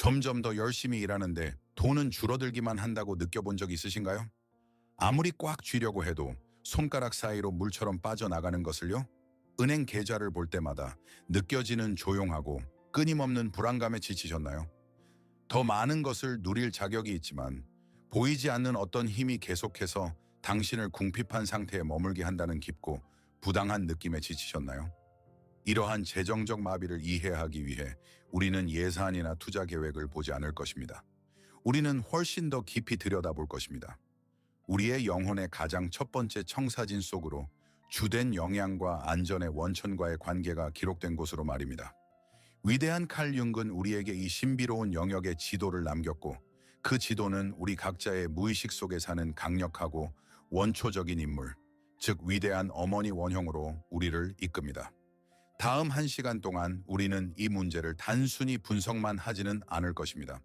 점점 더 열심히 일하는데 돈은 줄어들기만 한다고 느껴본 적 있으신가요? 아무리 꽉 쥐려고 해도 손가락 사이로 물처럼 빠져나가는 것을요? 은행 계좌를 볼 때마다 느껴지는 조용하고 끊임없는 불안감에 지치셨나요? 더 많은 것을 누릴 자격이 있지만 보이지 않는 어떤 힘이 계속해서 당신을 궁핍한 상태에 머물게 한다는 깊고 부당한 느낌에 지치셨나요? 이러한 재정적 마비를 이해하기 위해 우리는 예산이나 투자 계획을 보지 않을 것입니다. 우리는 훨씬 더 깊이 들여다볼 것입니다. 우리의 영혼의 가장 첫 번째 청사진 속으로 주된 영향과 안전의 원천과의 관계가 기록된 곳으로 말입니다. 위대한 칼 융은 우리에게 이 신비로운 영역의 지도를 남겼고 그 지도는 우리 각자의 무의식 속에 사는 강력하고 원초적인 인물, 즉 위대한 어머니 원형으로 우리를 이끕니다. 다음 1시간 동안 우리는 이 문제를 단순히 분석만 하지는 않을 것입니다.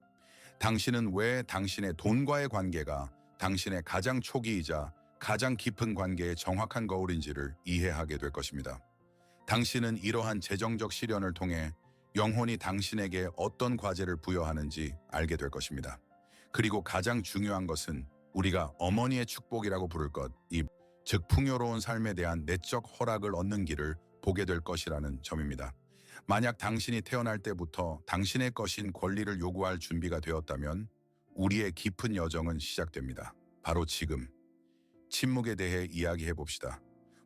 당신은 왜 당신의 돈과의 관계가 당신의 가장 초기이자 가장 깊은 관계의 정확한 거울인지를 이해하게 될 것입니다. 당신은 이러한 재정적 시련을 통해 영혼이 당신에게 어떤 과제를 부여하는지 알게 될 것입니다. 그리고 가장 중요한 것은 우리가 어머니의 축복이라고 부를 것, 즉 풍요로운 삶에 대한 내적 허락을 얻는 길을 보게 될 것이라는 점입니다. 만약 당신이 태어날 때부터 당신의 것인 권리를 요구할 준비가 되었다면 우리의 깊은 여정은 시작됩니다. 바로 지금. 침묵에 대해 이야기해 봅시다.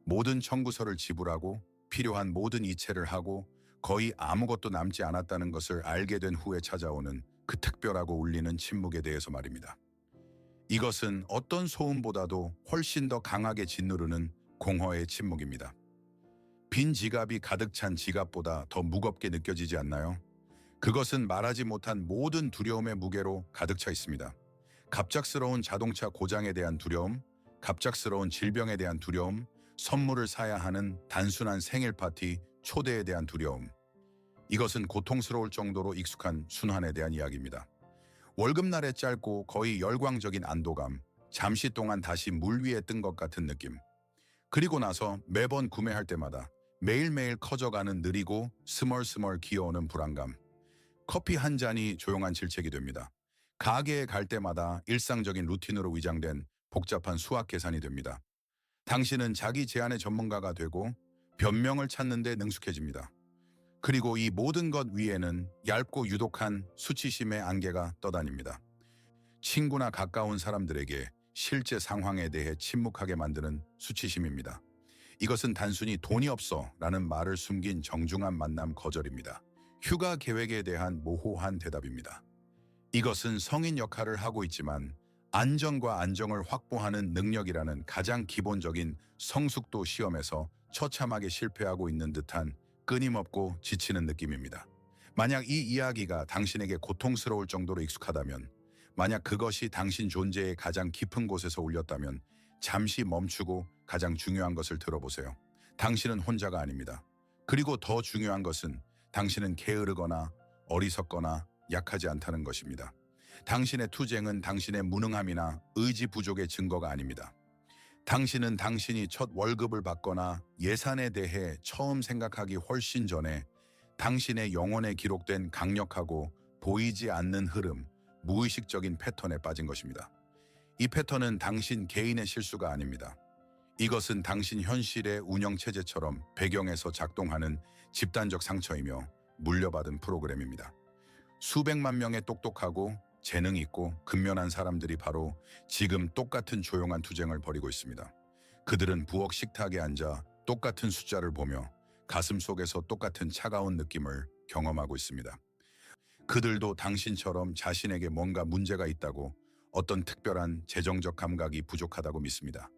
모든 청구서를 지불하고 필요한 모든 이체를 하고 거의 아무것도 남지 않았다는 것을 알게 된 후에 찾아오는 그 특별하고 울리는 침묵에 대해서 말입니다. 이것은 어떤 소음보다도 훨씬 더 강하게 짓누르는 공허의 침묵입니다. 빈 지갑이 가득 찬 지갑보다 더 무겁게 느껴지지 않나요? 그것은 말하지 못한 모든 두려움의 무게로 가득 차 있습니다. 갑작스러운 자동차 고장에 대한 두려움, 갑작스러운 질병에 대한 두려움, 선물을 사야 하는 단순한 생일 파티, 초대에 대한 두려움. 이것은 고통스러울 정도로 익숙한 순환에 대한 이야기입니다. 월급날의 짧고 거의 열광적인 안도감, 잠시 동안 다시 물 위에 뜬 것 같은 느낌. 그리고 나서 매번 구매할 때마다 매일매일 커져가는 느리고 스멀스멀 기어오는 불안감. 커피 한 잔이 조용한 질책이 됩니다. 가게에 갈 때마다 일상적인 루틴으로 위장된 복잡한 수학 계산이 됩니다. 당신은 자기 제안의 전문가가 되고 변명을 찾는 데 능숙해집니다. 그리고 이 모든 것 위에는 얇고 유독한 수치심의 안개가 떠다닙니다. 친구나 가까운 사람들에게 실제 상황에 대해 침묵하게 만드는 수치심입니다. 이것은 단순히 돈이 없어 라는 말을 숨긴 정중한 만남 거절입니다. 휴가 계획에 대한 모호한 대답입니다. 이것은 성인 역할을 하고 있지만 안전과 안정을 확보하는 능력이라는 가장 기본적인 성숙도 시험에서 처참하게 실패하고 있는 듯한 끊임없고 지치는 느낌입니다. 만약 이 이야기가 당신에게 고통스러울 정도로 익숙하다면, 만약 그것이 당신 존재의 가장 깊은 곳에서 울렸다면 잠시 멈추고 가장 중요한 것을 들어보세요. 당신은 혼자가 아닙니다. 그리고 더 중요한 것은 당신은 게으르거나 어리석거나 약하지 않다는 것입니다. 당신의 투쟁은 당신의 무능함이나 의지 부족의 증거가 아닙니다. 당신은 당신이 첫 월급을 받거나 예산에 대해 처음 생각하기 훨씬 전에 당신의 영혼에 기록된 강력하고 보이지 않는 흐름, 무의식적인 패턴에 빠진 것입니다. 이 패턴은 당신 개인의 실수가 아닙니다. 이것은 당신 현실의 운영체제처럼 배경에서 작동하는 집단적 상처이며 물려받은 프로그램입니다. 수백만 명의 똑똑하고 재능 있고 근면한 사람들이 바로 지금 똑같은 조용한 투쟁을 벌이고 있습니다. 그들은 부엌 식탁에 앉아 똑같은 숫자를 보며 가슴 속에서 똑같은 차가운 느낌을 경험하고 있습니다. 그들도 당신처럼 자신에게 뭔가 문제가 있다고, 어떤 특별한 재정적 감각이 부족하다고 믿습니다.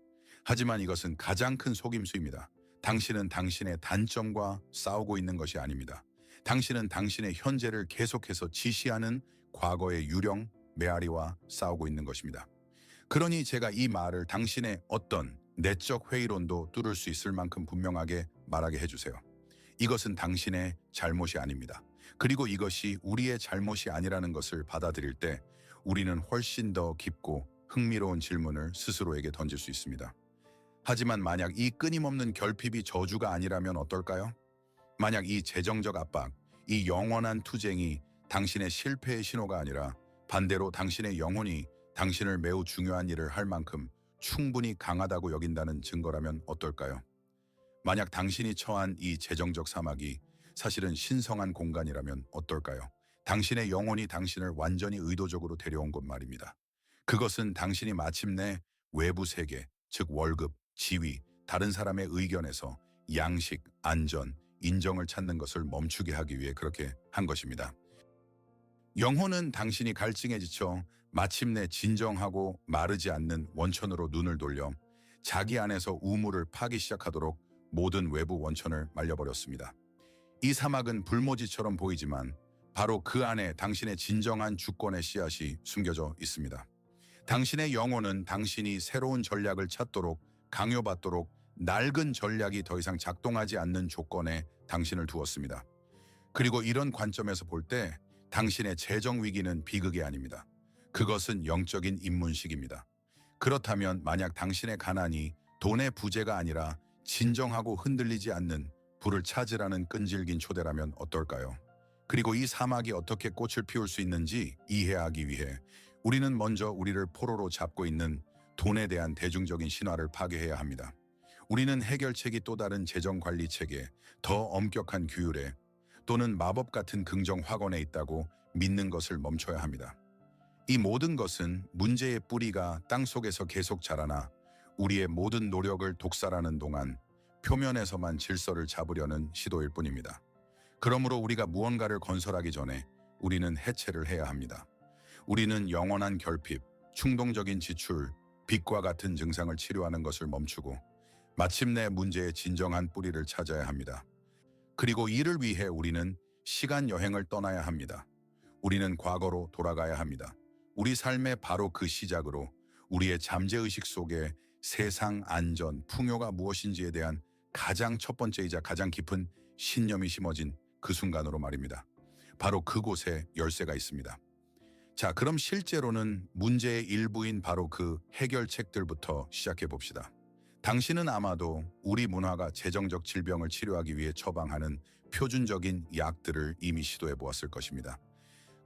하지만 이것은 가장 큰 속임수입니다. 당신은 당신의 단점과 싸우고 있는 것이 아닙니다. 당신은 당신의 현재를 계속해서 지시하는 과거의 유령, 메아리와 싸우고 있는 것입니다. 그러니 제가 이 말을 당신의 어떤 내적 회의론도 뚫을 수 있을 만큼 분명하게 말하게 해주세요. 이것은 당신의 잘못이 아닙니다. 그리고 이것이 우리의 잘못이 아니라는 것을 받아들일 때 우리는 훨씬 더 깊고 흥미로운 질문을 스스로에게 던질 수 있습니다. 하지만 만약 이 끊임없는 결핍이 저주가 아니라면 어떨까요? 만약 이 재정적 압박, 이 영원한 투쟁이 당신의 실패의 신호가 아니라 반대로 당신의 영혼이 당신을 매우 중요한 일을 할 만큼 충분히 강하다고 여긴다는 증거라면 어떨까요? 만약 당신이 처한 이 재정적 사막이 사실은 신성한 공간이라면 어떨까요? 당신의 영혼이 당신을 완전히 의도적으로 데려온 곳 말입니다. 그것은 당신이 마침내 외부 세계, 즉 월급, 지위, 다른 사람의 의견에서 양식, 안전, 인정을 찾는 것을 멈추게 하기 위해 그렇게 한 것입니다. 영혼은 당신이 갈증에 지쳐 마침내 진정하고 마르지 않는 원천으로 눈을 돌려 자기 안에서 우물을 파기 시작하도록 모든 외부 원천을 말려버렸습니다. 이 사막은 불모지처럼 보이지만 바로 그 안에 당신의 진정한 주권의 씨앗이 숨겨져 있습니다. 당신의 영혼은 당신이 새로운 전략을 찾도록 강요받도록 낡은 전략이 더 이상 작동하지 않는 조건에 당신을 두었습니다. 그리고 이런 관점에서 볼 때 당신의 재정 위기는 비극이 아닙니다. 그것은 영적인 입문식입니다. 그렇다면 만약 당신의 가난이 돈의 부재가 아니라 진정하고 흔들리지 않는 불을 찾으라는 끈질긴 초대라면 어떨까요? 그리고 이 사막이 어떻게 꽃을 피울 수 있는지 이해하기 위해 우리는 먼저 우리를 포로로 잡고 있는 돈에 대한 대중적인 신화를 파괴해야 합니다. 우리는 해결책이 또 다른 재정관리 체계, 더 엄격한 규율에 또는 마법 같은 긍정 확언에 있다고 믿는 것을 멈춰야 합니다. 이 모든 것은 문제의 뿌리가 땅속에서 계속 자라나 우리의 모든 노력을 독살하는 동안 표면에서만 질서를 잡으려는 시도일 뿐입니다. 그러므로 우리가 무언가를 건설하기 전에 우리는 해체를 해야 합니다. 우리는 영원한 결핍, 충동적인 지출, 빚과 같은 증상을 치료하는 것을 멈추고 마침내 문제의 진정한 뿌리를 찾아야 합니다. 그리고 이를 위해 우리는 시간 여행을 떠나야 합니다. 우리는 과거로 돌아가야 합니다. 우리 삶의 바로 그 시작으로 우리의 잠재의식 속에 세상 안전, 풍요가 무엇인지에 대한 가장 첫 번째이자 가장 깊은 신념이 심어진 그 순간으로 말입니다. 바로 그곳에 열쇠가 있습니다. 자, 그럼 실제로는 문제의 일부인 바로 그 해결책들부터 시작해 봅시다. 당신은 아마도 우리 문화가 재정적 질병을 치료하기 위해 처방하는 표준적인 약들을 이미 시도해 보았을 것입니다.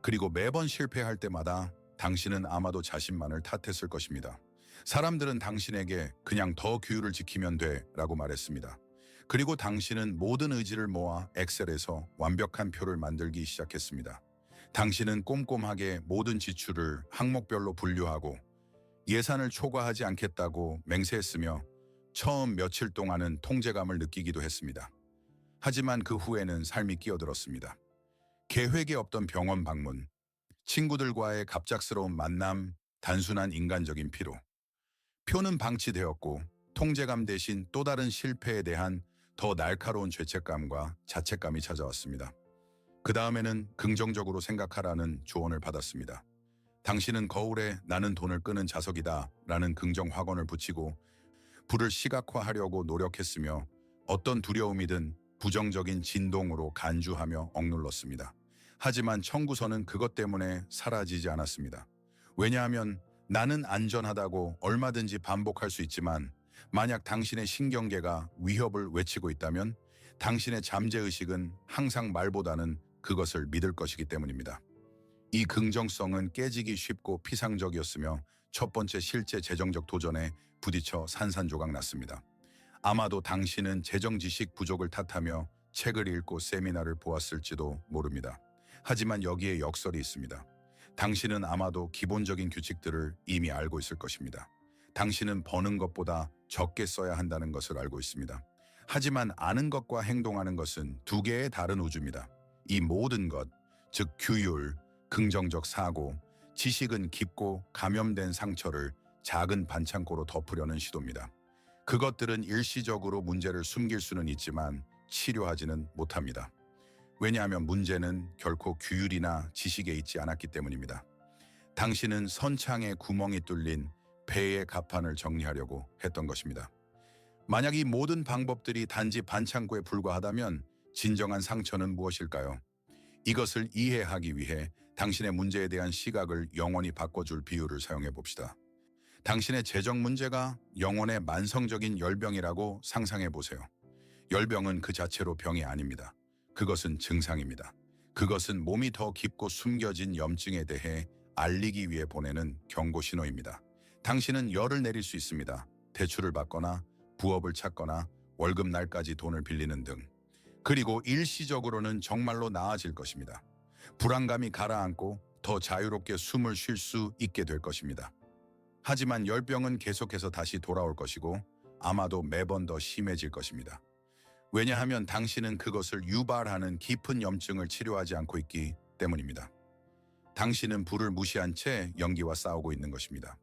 그리고 매번 실패할 때마다 당신은 아마도 자신만을 탓했을 것입니다. 사람들은 당신에게 그냥 더 규율을 지키면 돼 라고 말했습니다. 그리고 당신은 모든 의지를 모아 엑셀에서 완벽한 표를 만들기 시작했습니다. 당신은 꼼꼼하게 모든 지출을 항목별로 분류하고 예산을 초과하지 않겠다고 맹세했으며 처음 며칠 동안은 통제감을 느끼기도 했습니다. 하지만 그 후에는 삶이 끼어들었습니다. 계획에 없던 병원 방문, 친구들과의 갑작스러운 만남, 단순한 인간적인 피로. 표는 방치되었고 통제감 대신 또 다른 실패에 대한 더 날카로운 죄책감과 자책감이 찾아왔습니다. 그 다음에는 긍정적으로 생각하라는 조언을 받았습니다. 당신은 거울에 나는 돈을 끄는 자석이다 라는 긍정 확언을 붙이고 불을 시각화하려고 노력했으며 어떤 두려움이든 부정적인 진동으로 간주하며 억눌렀습니다. 하지만 청구서는 그것 때문에 사라지지 않았습니다. 왜냐하면 나는 안전하다고 얼마든지 반복할 수 있지만 만약 당신의 신경계가 위협을 외치고 있다면 당신의 잠재의식은 항상 말보다는 그것을 믿을 것이기 때문입니다. 이 긍정성은 깨지기 쉽고 피상적이었으며 첫 번째 실제 재정적 도전에 부딪혀 산산조각 났습니다. 아마도 당신은 재정 지식 부족을 탓하며 책을 읽고 세미나를 보았을지도 모릅니다. 하지만 여기에 역설이 있습니다. 당신은 아마도 기본적인 규칙들을 이미 알고 있을 것입니다. 당신은 버는 것보다 적게 써야 한다는 것을 알고 있습니다. 하지만 아는 것과 행동하는 것은 두 개의 다른 우주입니다. 이 모든 것, 즉 규율, 긍정적 사고, 지식은 깊고 감염된 상처를 작은 반창고로 덮으려는 시도입니다. 그것들은 일시적으로 문제를 숨길 수는 있지만 치료하지는 못합니다. 왜냐하면 문제는 결코 규율이나 지식에 있지 않았기 때문입니다. 당신은 선창에 구멍이 뚫린 배의 갑판을 정리하려고 했던 것입니다. 만약 이 모든 방법들이 단지 반창고에 불과하다면 진정한 상처는 무엇일까요? 이것을 이해하기 위해 당신의 문제에 대한 시각을 영원히 바꿔줄 비유를 사용해 봅시다. 당신의 재정 문제가 영혼의 만성적인 열병이라고 상상해 보세요. 열병은 그 자체로 병이 아닙니다. 그것은 증상입니다. 그것은 몸이 더 깊고 숨겨진 염증에 대해 알리기 위해 보내는 경고 신호입니다. 당신은 열을 내릴 수 있습니다. 대출을 받거나 부업을 찾거나 월급 날까지 돈을 빌리는 등. 그리고 일시적으로는 정말로 나아질 것입니다. 불안감이 가라앉고 더 자유롭게 숨을 쉴 수 있게 될 것입니다. 하지만 열병은 계속해서 다시 돌아올 것이고 아마도 매번 더 심해질 것입니다. 왜냐하면 당신은 그것을 유발하는 깊은 염증을 치료하지 않고 있기 때문입니다. 당신은 불을 무시한 채 연기와 싸우고 있는 것입니다.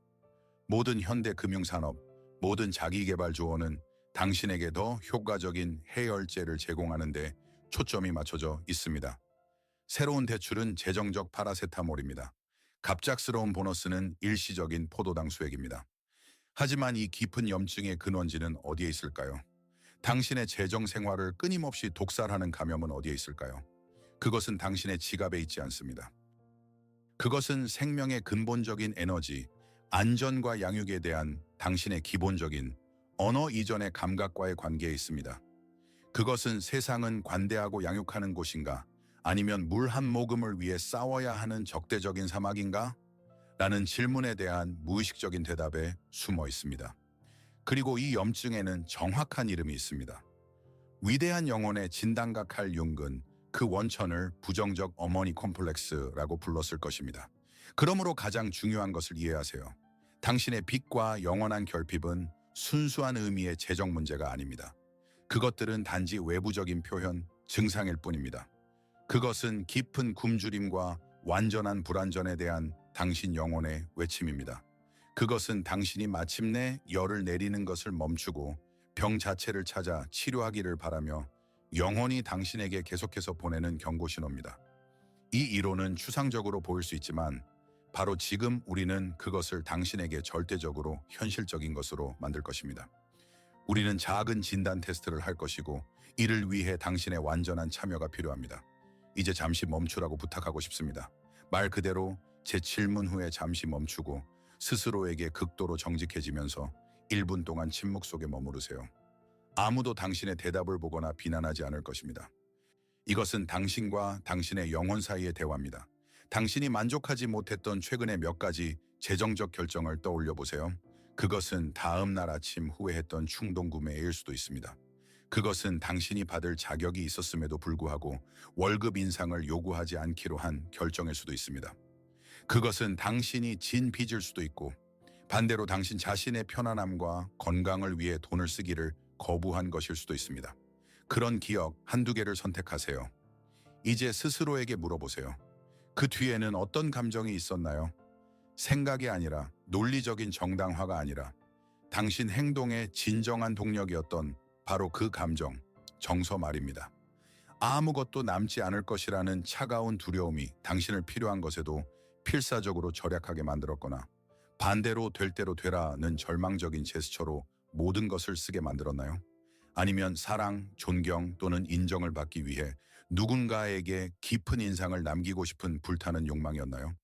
모든 현대 금융산업, 모든 자기개발 조언은 당신에게 더 효과적인 해열제를 제공하는 데 초점이 맞춰져 있습니다. 새로운 대출은 재정적 파라세타몰입니다. 갑작스러운 보너스는 일시적인 포도당 수액입니다. 하지만 이 깊은 염증의 근원지는 어디에 있을까요? 당신의 재정 생활을 끊임없이 독살하는 감염은 어디에 있을까요? 그것은 당신의 지갑에 있지 않습니다. 그것은 생명의 근본적인 에너지, 안전과 양육에 대한 당신의 기본적인 언어 이전의 감각과의 관계에 있습니다. 그것은 세상은 관대하고 양육하는 곳인가? 아니면 물 한 모금을 위해 싸워야 하는 적대적인 사막인가? 라는 질문에 대한 무의식적인 대답에 숨어 있습니다. 그리고 이 염증에는 정확한 이름이 있습니다. 위대한 영혼의 진단가 칼 융은 그 원천을 부정적 어머니 콤플렉스라고 불렀을 것입니다. 그러므로 가장 중요한 것을 이해하세요. 당신의 빚과 영원한 결핍은 순수한 의미의 재정 문제가 아닙니다. 그것들은 단지 외부적인 표현, 증상일 뿐입니다. 그것은 깊은 굶주림과 완전한 불안전에 대한 당신 영혼의 외침입니다. 그것은 당신이 마침내 열을 내리는 것을 멈추고 병 자체를 찾아 치료하기를 바라며 영혼이 당신에게 계속해서 보내는 경고 신호입니다. 이 이론은 추상적으로 보일 수 있지만 바로 지금 우리는 그것을 당신에게 절대적으로 현실적인 것으로 만들 것입니다. 우리는 작은 진단 테스트를 할 것이고 이를 위해 당신의 완전한 참여가 필요합니다. 이제 잠시 멈추라고 부탁하고 싶습니다. 말 그대로 제 질문 후에 잠시 멈추고 스스로에게 극도로 정직해지면서 1분 동안 침묵 속에 머무르세요. 아무도 당신의 대답을 보거나 비난하지 않을 것입니다. 이것은 당신과 당신의 영혼 사이의 대화입니다. 당신이 만족하지 못했던 최근의 몇 가지 재정적 결정을 떠올려 보세요. 그것은 다음 날 아침 후회했던 충동 구매일 수도 있습니다. 그것은 당신이 받을 자격이 있었음에도 불구하고 월급 인상을 요구하지 않기로 한 결정일 수도 있습니다. 그것은 당신이 진 빚일 수도 있고 반대로 당신 자신의 편안함과 건강을 위해 돈을 쓰기를 거부한 것일 수도 있습니다. 그런 기억 한두 개를 선택하세요. 이제 스스로에게 물어보세요. 그 뒤에는 어떤 감정이 있었나요? 생각이 아니라 논리적인 정당화가 아니라 당신 행동의 진정한 동력이었던 바로 그 감정, 정서 말입니다. 아무것도 남지 않을 것이라는 차가운 두려움이 당신을 필요한 것에도 필사적으로 절약하게 만들었거나 반대로 될 대로 되라는 절망적인 제스처로 모든 것을 쓰게 만들었나요? 아니면 사랑, 존경 또는 인정을 받기 위해 누군가에게 깊은 인상을 남기고 싶은 불타는 욕망이었나요?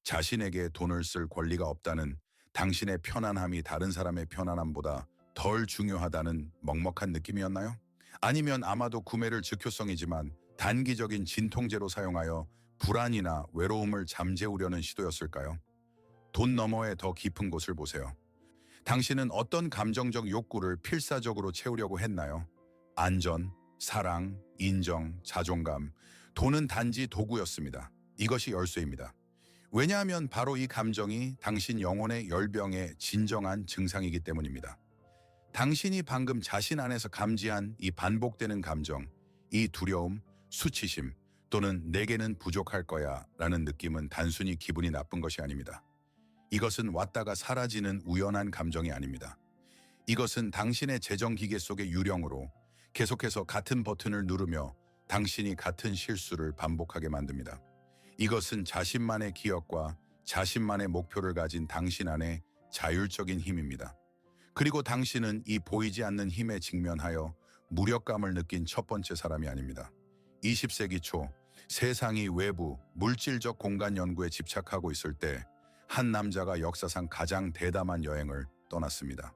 자신에게 돈을 쓸 권리가 없다는 당신의 편안함이 다른 사람의 편안함보다 덜 중요하다는 먹먹한 느낌이었나요? 아니면 아마도 구매를 즉효성이지만 단기적인 진통제로 사용하여 불안이나 외로움을 잠재우려는 시도였을까요? 돈 너머의 더 깊은 곳을 보세요. 당신은 어떤 감정적 욕구를 필사적으로 채우려고 했나요? 안전, 사랑, 인정, 자존감. 돈은 단지 도구였습니다. 이것이 열쇠입니다. 왜냐하면 바로 이 감정이 당신 영혼의 열병의 진정한 증상이기 때문입니다. 당신이 방금 자신 안에서 감지한 이 반복되는 감정, 이 두려움, 수치심 또는 내게는 부족할 거야 라는 느낌은 단순히 기분이 나쁜 것이 아닙니다. 이것은 왔다가 사라지는 우연한 감정이 아닙니다. 이것은 당신의 재정기계 속의 유령으로 계속해서 같은 버튼을 누르며 당신이 같은 실수를 반복하게 만듭니다. 이것은 자신만의 기억과 자신만의 목표를 가진 당신 안의 자율적인 힘입니다. 그리고 당신은 이 보이지 않는 힘에 직면하여 무력감을 느낀 첫 번째 사람이 아닙니다. 20세기 초 세상이 외부 물질적 공간 연구에 집착하고 있을 때 한 남자가 역사상 가장 대담한 여행을 떠났습니다.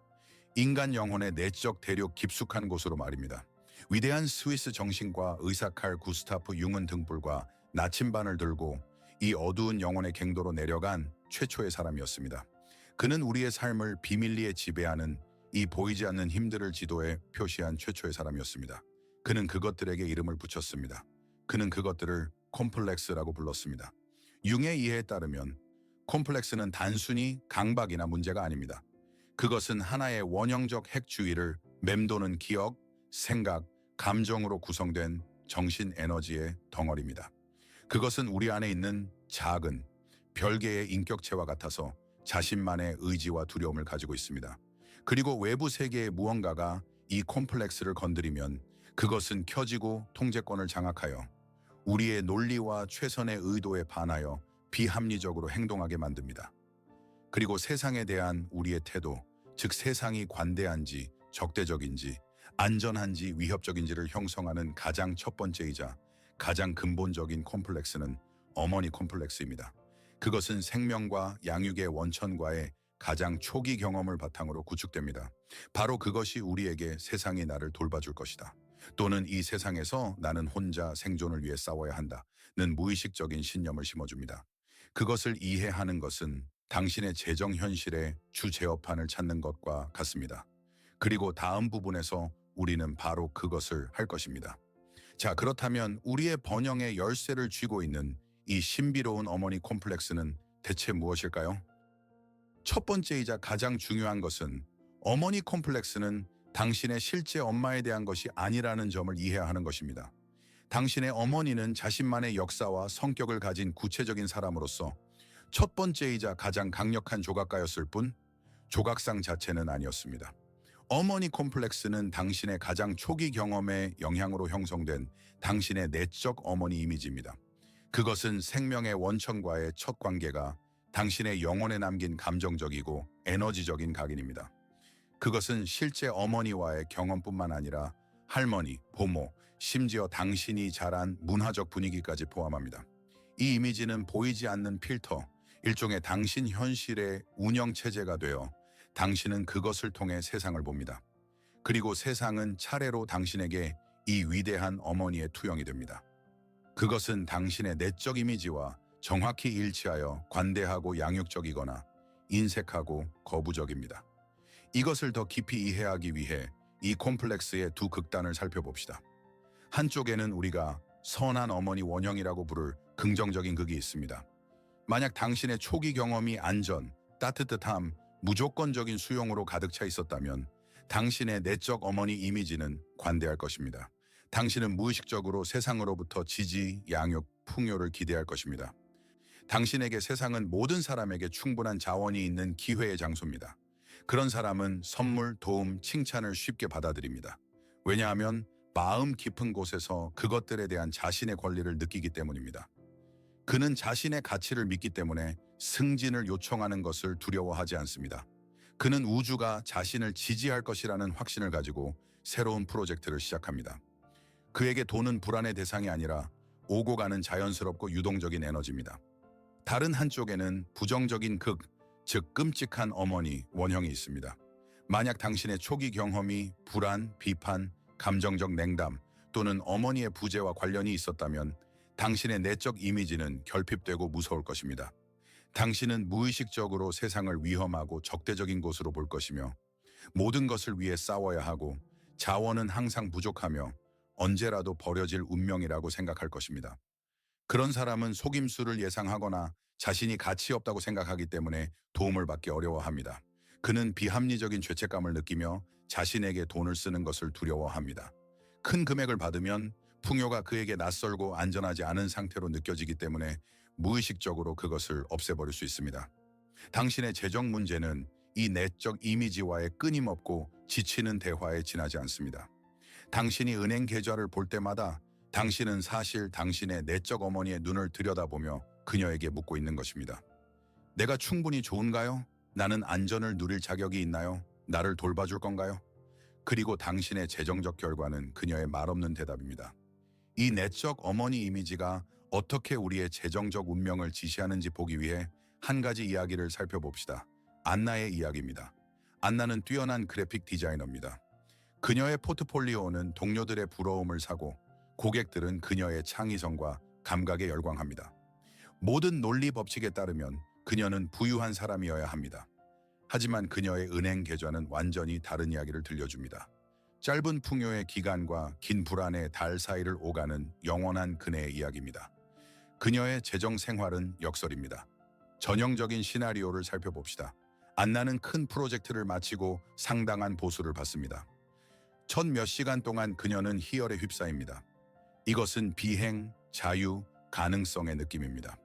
인간 영혼의 내적 대륙 깊숙한 곳으로 말입니다. 위대한 스위스 정신과 의사 칼 구스타프 융은 등불과 나침반을 들고 이 어두운 영혼의 갱도로 내려간 최초의 사람이었습니다. 그는 우리의 삶을 비밀리에 지배하는 이 보이지 않는 힘들을 지도에 표시한 최초의 사람이었습니다. 그는 그것들에게 이름을 붙였습니다. 그는 그것들을 콤플렉스라고 불렀습니다. 융의 이해에 따르면 콤플렉스는 단순히 강박이나 문제가 아닙니다. 그것은 하나의 원형적 핵주의를 맴도는 기억, 생각, 감정으로 구성된 정신 에너지의 덩어리입니다. 그것은 우리 안에 있는 작은 별개의 인격체와 같아서 자신만의 의지와 두려움을 가지고 있습니다. 그리고 외부 세계의 무언가가 이 콤플렉스를 건드리면 그것은 켜지고 통제권을 장악하여 우리의 논리와 최선의 의도에 반하여 비합리적으로 행동하게 만듭니다. 그리고 세상에 대한 우리의 태도, 즉 세상이 관대한지 적대적인지 안전한지 위협적인지를 형성하는 가장 첫 번째이자 가장 근본적인 콤플렉스는 어머니 콤플렉스입니다. 그것은 생명과 양육의 원천과의 가장 초기 경험을 바탕으로 구축됩니다. 바로 그것이 우리에게 세상이 나를 돌봐줄 것이다. 또는 이 세상에서 나는 혼자 생존을 위해 싸워야 한다는 무의식적인 신념을 심어줍니다. 그것을 이해하는 것은 당신의 재정 현실의 주제어판을 찾는 것과 같습니다. 그리고 다음 부분에서 우리는 바로 그것을 할 것입니다. 자, 그렇다면 우리의 번영의 열쇠를 쥐고 있는 이 신비로운 어머니 콤플렉스는 대체 무엇일까요? 첫 번째이자 가장 중요한 것은 어머니 콤플렉스는 당신의 실제 엄마에 대한 것이 아니라는 점을 이해해야 하는 것입니다. 당신의 어머니는 자신만의 역사와 성격을 가진 구체적인 사람으로서 첫 번째이자 가장 강력한 조각가였을 뿐 조각상 자체는 아니었습니다. 어머니 콤플렉스는 당신의 가장 초기 경험의 영향으로 형성된 당신의 내적 어머니 이미지입니다. 그것은 생명의 원천과의 첫 관계가 당신의 영혼에 남긴 감정적이고 에너지적인 각인입니다. 그것은 실제 어머니와의 경험뿐만 아니라 할머니, 부모, 심지어 당신이 자란 문화적 분위기까지 포함합니다. 이 이미지는 보이지 않는 필터, 일종의 당신 현실의 운영체제가 되어 당신은 그것을 통해 세상을 봅니다. 그리고 세상은 차례로 당신에게 이 위대한 어머니의 투영이 됩니다. 그것은 당신의 내적 이미지와 정확히 일치하여 관대하고 양육적이거나 인색하고 거부적입니다. 이것을 더 깊이 이해하기 위해 이 콤플렉스의 두 극단을 살펴봅시다. 한쪽에는 우리가 선한 어머니 원형이라고 부를 긍정적인 극이 있습니다. 만약 당신의 초기 경험이 안전, 따뜻함, 무조건적인 수용으로 가득 차 있었다면 당신의 내적 어머니 이미지는 관대할 것입니다. 당신은 무의식적으로 세상으로부터 지지, 양육, 풍요를 기대할 것입니다. 당신에게 세상은 모든 사람에게 충분한 자원이 있는 기회의 장소입니다. 그런 사람은 선물, 도움, 칭찬을 쉽게 받아들입니다. 왜냐하면 마음 깊은 곳에서 그것들에 대한 자신의 권리를 느끼기 때문입니다. 그는 자신의 가치를 믿기 때문에 승진을 요청하는 것을 두려워하지 않습니다. 그는 우주가 자신을 지지할 것이라는 확신을 가지고 새로운 프로젝트를 시작합니다. 그에게 돈은 불안의 대상이 아니라 오고 가는 자연스럽고 유동적인 에너지입니다. 다른 한쪽에는 부정적인 극, 즉 끔찍한 어머니 원형이 있습니다. 만약 당신의 초기 경험이 불안, 비판, 감정적 냉담 또는 어머니의 부재와 관련이 있었다면 당신의 내적 이미지는 결핍되고 무서울 것입니다. 당신은 무의식적으로 세상을 위험하고 적대적인 곳으로 볼 것이며 모든 것을 위해 싸워야 하고 자원은 항상 부족하며 언제라도 버려질 운명이라고 생각할 것입니다. 그런 사람은 속임수를 예상하거나 자신이 가치 없다고 생각하기 때문에 도움을 받기 어려워합니다. 그는 비합리적인 죄책감을 느끼며 자신에게 돈을 쓰는 것을 두려워합니다. 큰 금액을 받으면 풍요가 그에게 낯설고 안전하지 않은 상태로 느껴지기 때문에 무의식적으로 그것을 없애버릴 수 있습니다. 당신의 재정 문제는 이 내적 이미지와의 끊임없고 지치는 대화에 지나지 않습니다. 당신이 은행 계좌를 볼 때마다 당신은 사실 당신의 내적 어머니의 눈을 들여다보며 그녀에게 묻고 있는 것입니다. 내가 충분히 좋은가요? 나는 안전을 누릴 자격이 있나요? 나를 돌봐줄 건가요? 그리고 당신의 재정적 결과는 그녀의 말없는 대답입니다. 이 내적 어머니 이미지가 어떻게 우리의 재정적 운명을 지시하는지 보기 위해 한 가지 이야기를 살펴봅시다. 안나의 이야기입니다. 안나는 뛰어난 그래픽 디자이너입니다. 그녀의 포트폴리오는 동료들의 부러움을 사고 고객들은 그녀의 창의성과 감각에 열광합니다. 모든 논리 법칙에 따르면 그녀는 부유한 사람이어야 합니다. 하지만 그녀의 은행 계좌는 완전히 다른 이야기를 들려줍니다. 짧은 풍요의 기간과 긴 불안의 달 사이를 오가는 영원한 그네의 이야기입니다. 그녀의 재정 생활은 역설입니다. 전형적인 시나리오를 살펴봅시다. 안나는 큰 프로젝트를 마치고 상당한 보수를 받습니다. 첫 몇 시간 동안 그녀는 희열에 휩싸입니다. 이것은 비행, 자유, 가능성의 느낌입니다.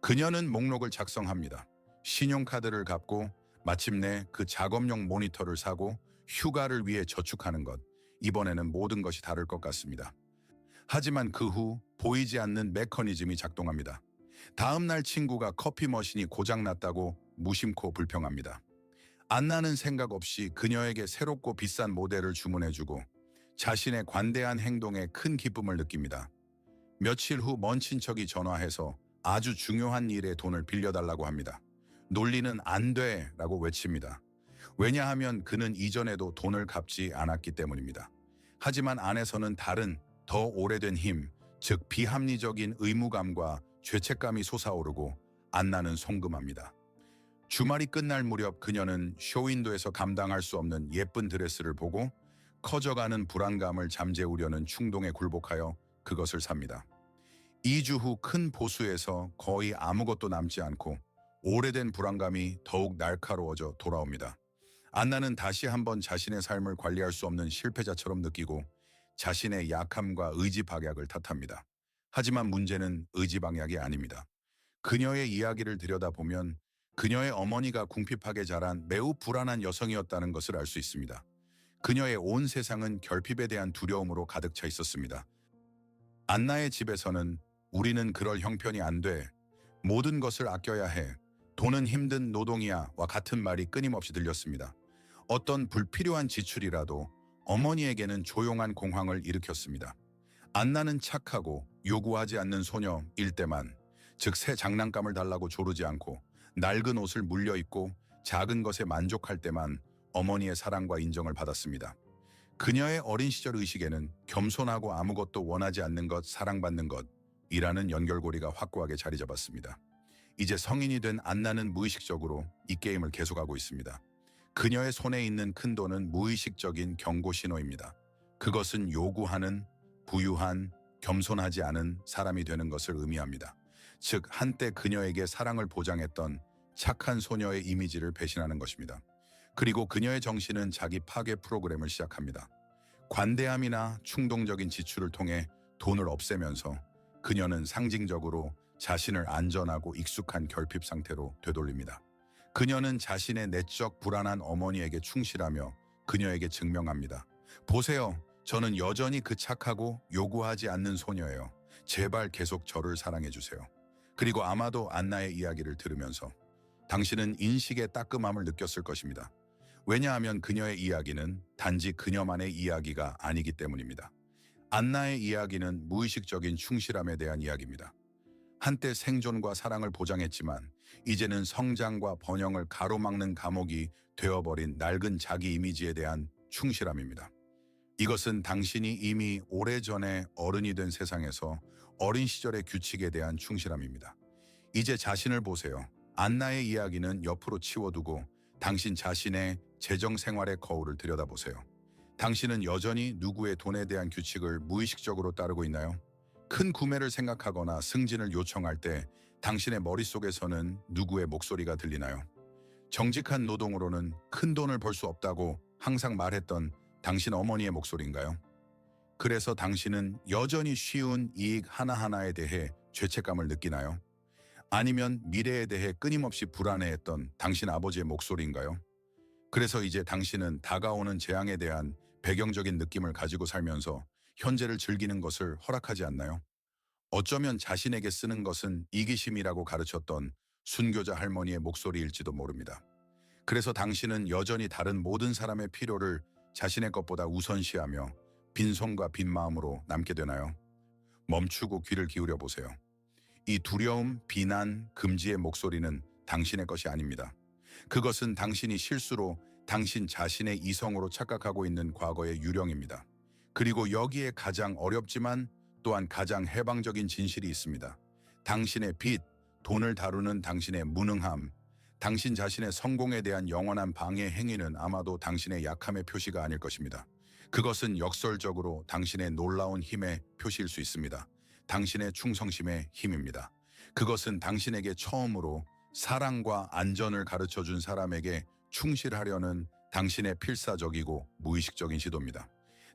그녀는 목록을 작성합니다. 신용카드를 갚고 마침내 그 작업용 모니터를 사고 휴가를 위해 저축하는 것. 이번에는 모든 것이 다를 것 같습니다. 하지만 그 후 보이지 않는 메커니즘이 작동합니다. 다음 날 친구가 커피 머신이 고장났다고 무심코 불평합니다. 안나는 생각 없이 그녀에게 새롭고 비싼 모델을 주문해주고 자신의 관대한 행동에 큰 기쁨을 느낍니다. 며칠 후 먼 친척이 전화해서 아주 중요한 일에 돈을 빌려달라고 합니다. 논리는 안 돼! 라고 외칩니다. 왜냐하면 그는 이전에도 돈을 갚지 않았기 때문입니다. 하지만 안에서는 다른, 더 오래된 힘, 즉 비합리적인 의무감과 죄책감이 솟아오르고 안나는 송금합니다. 주말이 끝날 무렵 그녀는 쇼윈도에서 감당할 수 없는 예쁜 드레스를 보고 커져가는 불안감을 잠재우려는 충동에 굴복하여 그것을 삽니다. 2주 후 큰 보수에서 거의 아무것도 남지 않고 오래된 불안감이 더욱 날카로워져 돌아옵니다. 안나는 다시 한번 자신의 삶을 관리할 수 없는 실패자처럼 느끼고 자신의 약함과 의지박약을 탓합니다. 하지만 문제는 의지박약이 아닙니다. 그녀의 이야기를 들여다보면 그녀의 어머니가 궁핍하게 자란 매우 불안한 여성이었다는 것을 알 수 있습니다. 그녀의 온 세상은 결핍에 대한 두려움으로 가득 차 있었습니다. 안나의 집에서는 우리는 그럴 형편이 안 돼. 모든 것을 아껴야 해. 돈은 힘든 노동이야. 와 같은 말이 끊임없이 들렸습니다. 어떤 불필요한 지출이라도 어머니에게는 조용한 공황을 일으켰습니다. 안나는 착하고 요구하지 않는 소녀일 때만, 즉 새 장난감을 달라고 조르지 않고 낡은 옷을 물려입고 작은 것에 만족할 때만 어머니의 사랑과 인정을 받았습니다. 그녀의 어린 시절 의식에는 겸손하고 아무것도 원하지 않는 것, 사랑받는 것이라는 연결고리가 확고하게 자리 잡았습니다. 이제 성인이 된 안나는 무의식적으로 이 게임을 계속하고 있습니다. 그녀의 손에 있는 큰 돈은 무의식적인 경고 신호입니다. 그것은 요구하는, 부유한, 겸손하지 않은 사람이 되는 것을 의미합니다. 즉 한때 그녀에게 사랑을 보장했던 착한 소녀의 이미지를 배신하는 것입니다. 그리고 그녀의 정신은 자기 파괴 프로그램을 시작합니다. 관대함이나 충동적인 지출을 통해 돈을 없애면서 그녀는 상징적으로 자신을 안전하고 익숙한 결핍 상태로 되돌립니다. 그녀는 자신의 내적 불안한 어머니에게 충실하며 그녀에게 증명합니다. 보세요. 저는 여전히 그 착하고 요구하지 않는 소녀예요. 제발 계속 저를 사랑해주세요. 그리고 아마도 안나의 이야기를 들으면서 당신은 인식의 따끔함을 느꼈을 것입니다. 왜냐하면 그녀의 이야기는 단지 그녀만의 이야기가 아니기 때문입니다. 안나의 이야기는 무의식적인 충실함에 대한 이야기입니다. 한때 생존과 사랑을 보장했지만 이제는 성장과 번영을 가로막는 감옥이 되어버린 낡은 자기 이미지에 대한 충실함입니다. 이것은 당신이 이미 오래전에 어른이 된 세상에서 어린 시절의 규칙에 대한 충실함입니다. 이제 자신을 보세요. 안나의 이야기는 옆으로 치워두고 당신 자신의 재정 생활의 거울을 들여다보세요. 당신은 여전히 누구의 돈에 대한 규칙을 무의식적으로 따르고 있나요? 큰 구매를 생각하거나 승진을 요청할 때 당신의 머릿속에서는 누구의 목소리가 들리나요? 정직한 노동으로는 큰 돈을 벌 수 없다고 항상 말했던 당신 어머니의 목소리인가요? 그래서 당신은 여전히 쉬운 이익 하나하나에 대해 죄책감을 느끼나요? 아니면 미래에 대해 끊임없이 불안해했던 당신 아버지의 목소리인가요? 그래서 이제 당신은 다가오는 재앙에 대한 배경적인 느낌을 가지고 살면서 현재를 즐기는 것을 허락하지 않나요? 어쩌면 자신에게 쓰는 것은 이기심이라고 가르쳤던 순교자 할머니의 목소리일지도 모릅니다. 그래서 당신은 여전히 다른 모든 사람의 필요를 자신의 것보다 우선시하며 빈손과 빈 마음으로 남게 되나요? 멈추고 귀를 기울여 보세요. 이 두려움, 비난, 금지의 목소리는 당신의 것이 아닙니다. 그것은 당신이 실수로 당신 자신의 이성으로 착각하고 있는 과거의 유령입니다. 그리고 여기에 가장 어렵지만 또한 가장 해방적인 진실이 있습니다. 당신의 빚, 돈을 다루는 당신의 무능함, 당신 자신의 성공에 대한 영원한 방해 행위는 아마도 당신의 약함의 표시가 아닐 것입니다. 그것은 역설적으로 당신의 놀라운 힘의 표시일 수 있습니다. 당신의 충성심의 힘입니다. 그것은 당신에게 처음으로 사랑과 안전을 가르쳐 준 사람에게 충실하려는 당신의 필사적이고 무의식적인 시도입니다.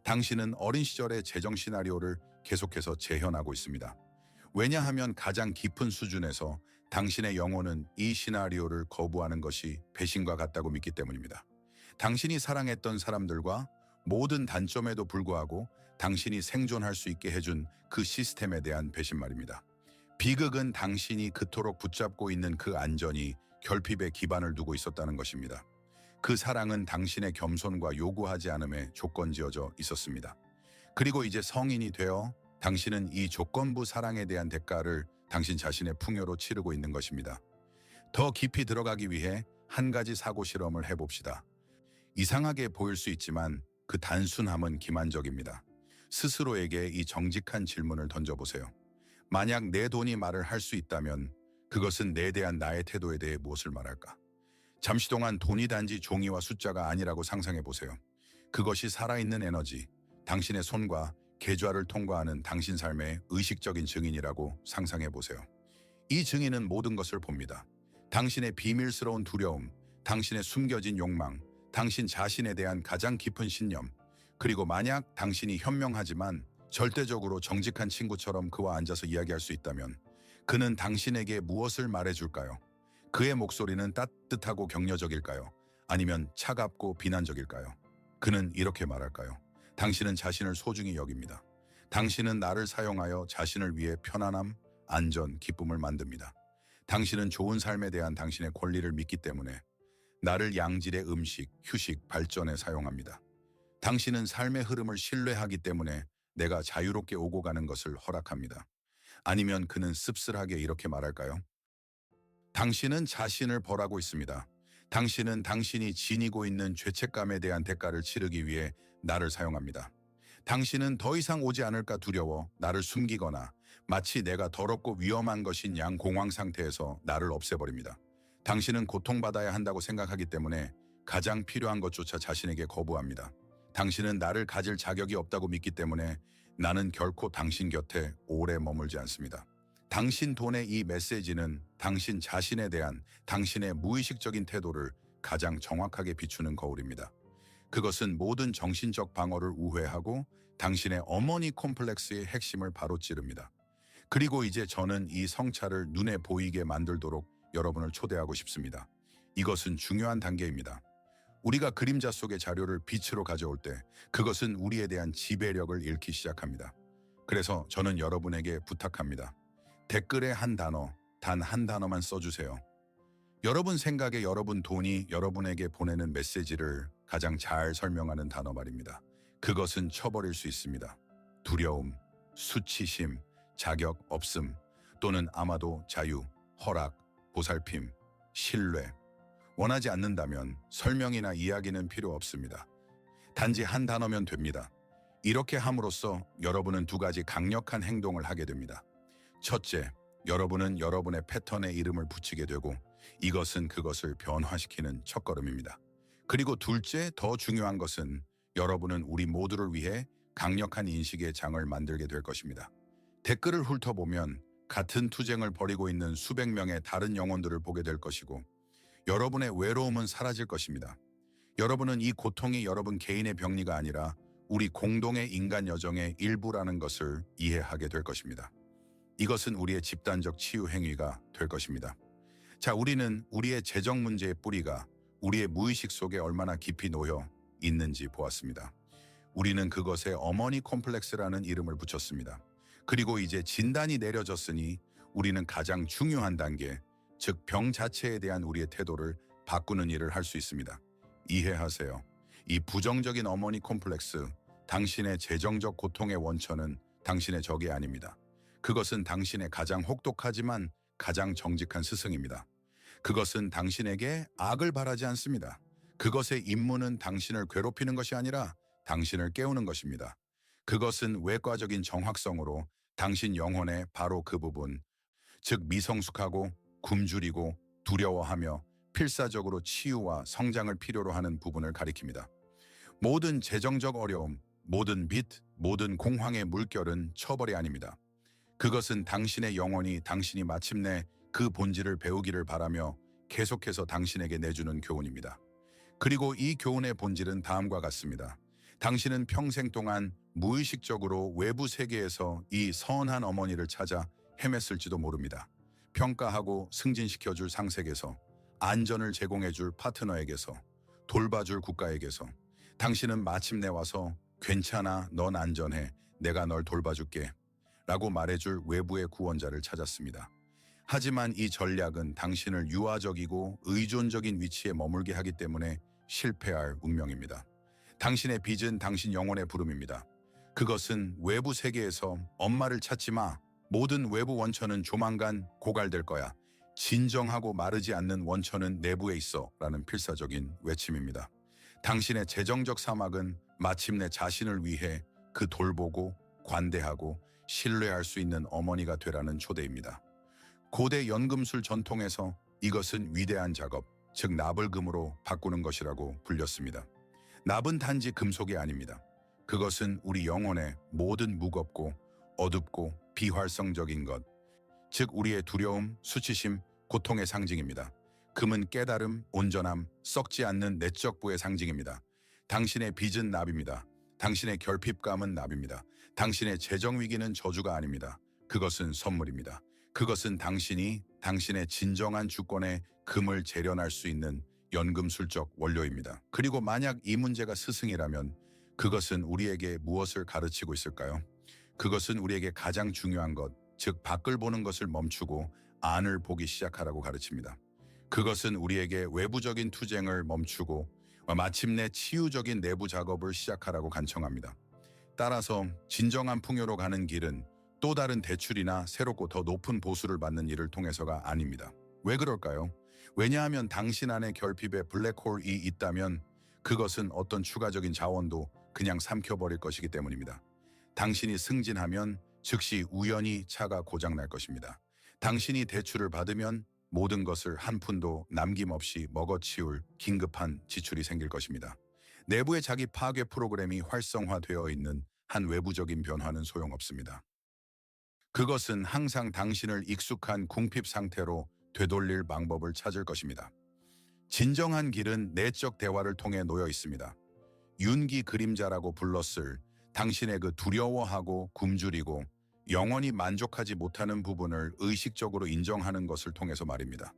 당신은 어린 시절의 재정 시나리오를 계속해서 재현하고 있습니다. 왜냐하면 가장 깊은 수준에서 당신의 영혼은 이 시나리오를 거부하는 것이 배신과 같다고 믿기 때문입니다. 당신이 사랑했던 사람들과 모든 단점에도 불구하고 당신이 생존할 수 있게 해준 그 시스템에 대한 배신 말입니다. 비극은 당신이 그토록 붙잡고 있는 그 안전이 결핍에 기반을 두고 있었다는 것입니다. 그 사랑은 당신의 겸손과 요구하지 않음에 조건지어져 있었습니다. 그리고 이제 성인이 되어 당신은 이 조건부 사랑에 대한 대가를 당신 자신의 풍요로 치르고 있는 것입니다. 더 깊이 들어가기 위해 한 가지 사고 실험을 해봅시다. 이상하게 보일 수 있지만 그 단순함은 기만적입니다. 스스로에게 이 정직한 질문을 던져보세요. 만약 내 돈이 말을 할 수 있다면 그것은 내 대한 나의 태도에 대해 무엇을 말할까? 잠시 동안 돈이 단지 종이와 숫자가 아니라고 상상해보세요. 그것이 살아있는 에너지, 당신의 손과 계좌를 통과하는 당신 삶의 의식적인 증인이라고 상상해보세요. 이 증인은 모든 것을 봅니다. 당신의 비밀스러운 두려움, 당신의 숨겨진 욕망, 당신 자신에 대한 가장 깊은 신념, 그리고 만약 당신이 현명하지만 절대적으로 정직한 친구처럼 그와 앉아서 이야기할 수 있다면 그는 당신에게 무엇을 말해줄까요? 그의 목소리는 따뜻하고 격려적일까요? 아니면 차갑고 비난적일까요? 그는 이렇게 말할까요? 당신은 자신을 소중히 여깁니다. 당신은 나를 사용하여 자신을 위해 편안함, 안전, 기쁨을 만듭니다. 당신은 좋은 삶에 대한 당신의 권리를 믿기 때문에 나를 양질의 음식, 휴식, 발전에 사용합니다. 당신은 삶의 흐름을 신뢰하기 때문에 내가 자유롭게 오고 가는 것을 허락합니다. 아니면 그는 씁쓸하게 이렇게 말할까요? 당신은 자신을 벌하고 있습니다. 당신은 당신이 지니고 있는 죄책감에 대한 대가를 치르기 위해 나를 사용합니다. 당신은 더 이상 오지 않을까 두려워 나를 숨기거나 마치 내가 더럽고 위험한 것인 양 공황 상태에서 나를 없애버립니다. 당신은 고통받아야 한다고 생각하기 때문에 가장 필요한 것조차 자신에게 거부합니다. 당신은 나를 가질 자격이 없다고 믿기 때문에 나는 결코 당신 곁에 오래 머물지 않습니다. 당신 돈의 이 메시지는 당신 자신에 대한 당신의 무의식적인 태도를 가장 정확하게 비추는 거울입니다. 그것은 모든 정신적 방어를 우회하고 당신의 어머니 콤플렉스의 핵심을 바로 찌릅니다. 그리고 이제 저는 이 성찰을 눈에 보이게 만들도록 여러분을 초대하고 싶습니다. 이것은 중요한 단계입니다. 우리가 그림자 속의 자료를 빛으로 가져올 때 그것은 우리에 대한 지배력을 잃기 시작합니다. 그래서 저는 여러분에게 부탁합니다. 댓글에 한 단어, 단 한 단어만 써주세요. 여러분 생각에 여러분 돈이 여러분에게 보내는 메시지를 가장 잘 설명하는 단어 말입니다. 그것은 쳐버릴 수 있습니다. 두려움, 수치심, 자격 없음, 또는 아마도 자유, 허락, 보살핌, 신뢰. 원하지 않는다면 설명이나 이야기는 필요 없습니다. 단지 한 단어면 됩니다. 이렇게 함으로써 여러분은 두 가지 강력한 행동을 하게 됩니다. 첫째, 여러분은 여러분의 패턴에 이름을 붙이게 되고 이것은 그것을 변화시키는 첫걸음입니다. 그리고 둘째, 더 중요한 것은 여러분은 우리 모두를 위해 강력한 인식의 장을 만들게 될 것입니다. 댓글을 훑어보면 같은 투쟁을 벌이고 있는 수백 명의 다른 영혼들을 보게 될 것이고 여러분의 외로움은 사라질 것입니다. 여러분은 이 고통이 여러분 개인의 병리가 아니라 우리 공동의 인간 여정의 일부라는 것을 이해하게 될 것입니다. 이것은 우리의 집단적 치유 행위가 될 것입니다. 자, 우리는 우리의 재정 문제의 뿌리가 우리의 무의식 속에 얼마나 깊이 놓여 있는지 보았습니다. 우리는 그것에 어머니 콤플렉스라는 이름을 붙였습니다. 그리고 이제 진단이 내려졌으니 우리는 가장 중요한 단계, 즉 병 자체에 대한 우리의 태도를 바꾸는 일을 할 수 있습니다. 이해하세요. 이 부정적인 어머니 콤플렉스, 당신의 재정적 고통의 원천은 당신의 적이 아닙니다. 그것은 당신의 가장 혹독하지만 가장 정직한 스승입니다. 그것은 당신에게 악을 바라지 않습니다. 그것의 임무는 당신을 괴롭히는 것이 아니라 당신을 깨우는 것입니다. 그것은 외과적인 정확성으로 당신 영혼의 바로 그 부분, 즉 미성숙하고 굶주리고 두려워하며 필사적으로 치유와 성장을 필요로 하는 부분을 가리킵니다. 모든 재정적 어려움, 모든 빚, 모든 공황의 물결은 처벌이 아닙니다. 그것은 당신의 영혼이 당신이 마침내 그 본질을 배우기를 바라며 계속해서 당신에게 내주는 교훈입니다. 그리고 이 교훈의 본질은 다음과 같습니다. 당신은 평생 동안 무의식적으로 외부 세계에서 이 선한 어머니를 찾아 헤맸을지도 모릅니다. 평가하고 승진시켜줄 상색에서, 안전을 제공해줄 파트너에게서, 돌봐줄 국가에게서, 당신은 마침내 와서 괜찮아, 넌 안전해, 내가 널 돌봐줄게 라고 말해줄 외부의 구원자를 찾았습니다. 하지만 이 전략은 당신을 유아적이고 의존적인 위치에 머물게 하기 때문에 실패할 운명입니다. 당신의 빚은 당신 영혼의 부름입니다. 그것은 외부 세계에서 엄마를 찾지 마. 모든 외부 원천은 조만간 고갈될 거야. 진정하고 마르지 않는 원천은 내부에 있어 라는 필사적인 외침입니다. 당신의 재정적 사막은 마침내 자신을 위해 그 돌보고 관대하고 신뢰할 수 있는 어머니가 되라는 초대입니다. 고대 연금술 전통에서 이것은 위대한 작업, 즉 납을금으로 바꾸는 것이라고 불렸습니다. 납은 단지 금속이 아닙니다. 그것은 우리 영혼의 모든 무겁고 어둡고 비활성적인 것, 즉 우리의 두려움, 수치심, 고통의 상징입니다. 금은 깨달음, 온전함, 썩지 않는 내적 부의 상징입니다. 당신의 빚은 납입니다. 당신의 결핍감은 납입니다. 당신의 재정 위기는 저주가 아닙니다. 그것은 선물입니다. 그것은 당신이 당신의 진정한 주권에 금을 재련할 수 있는 연금술적 원료입니다. 그리고 만약 이 문제가 스승이라면 그것은 우리에게 무엇을 가르치고 있을까요? 그것은 우리에게 가장 중요한 것, 즉 밖을 보는 것을 멈추고 안을 보기 시작하라고 가르칩니다. 그것은 우리에게 외부적인 투쟁을 멈추고 마침내 치유적인 내부 작업을 시작하라고 간청합니다. 따라서 진정한 풍요로 가는 길은 또 다른 대출이나 새롭고 더 높은 보수를 받는 일을 통해서가 아닙니다. 왜 그럴까요? 왜냐하면 당신 안에 결핍의 블랙홀이 있다면 그것은 어떤 추가적인 자원도 그냥 삼켜버릴 것이기 때문입니다. 당신이 승진하면 즉시 우연히 차가 고장날 것입니다. 당신이 대출을 받으면 모든 것을 한 푼도 남김없이 먹어치울 긴급한 지출이 생길 것입니다. 내부의 자기 파괴 프로그램이 활성화되어 있는 한 외부적인 변화는 소용없습니다. 그것은 항상 당신을 익숙한 궁핍 상태로 되돌릴 방법을 찾을 것입니다. 진정한 길은 내적 대화를 통해 놓여 있습니다. 윤기 그림자라고 불렀을 당신의 그 두려워하고 굶주리고 영원히 만족하지 못하는 부분을 의식적으로 인정하는 것을 통해서 말입니다.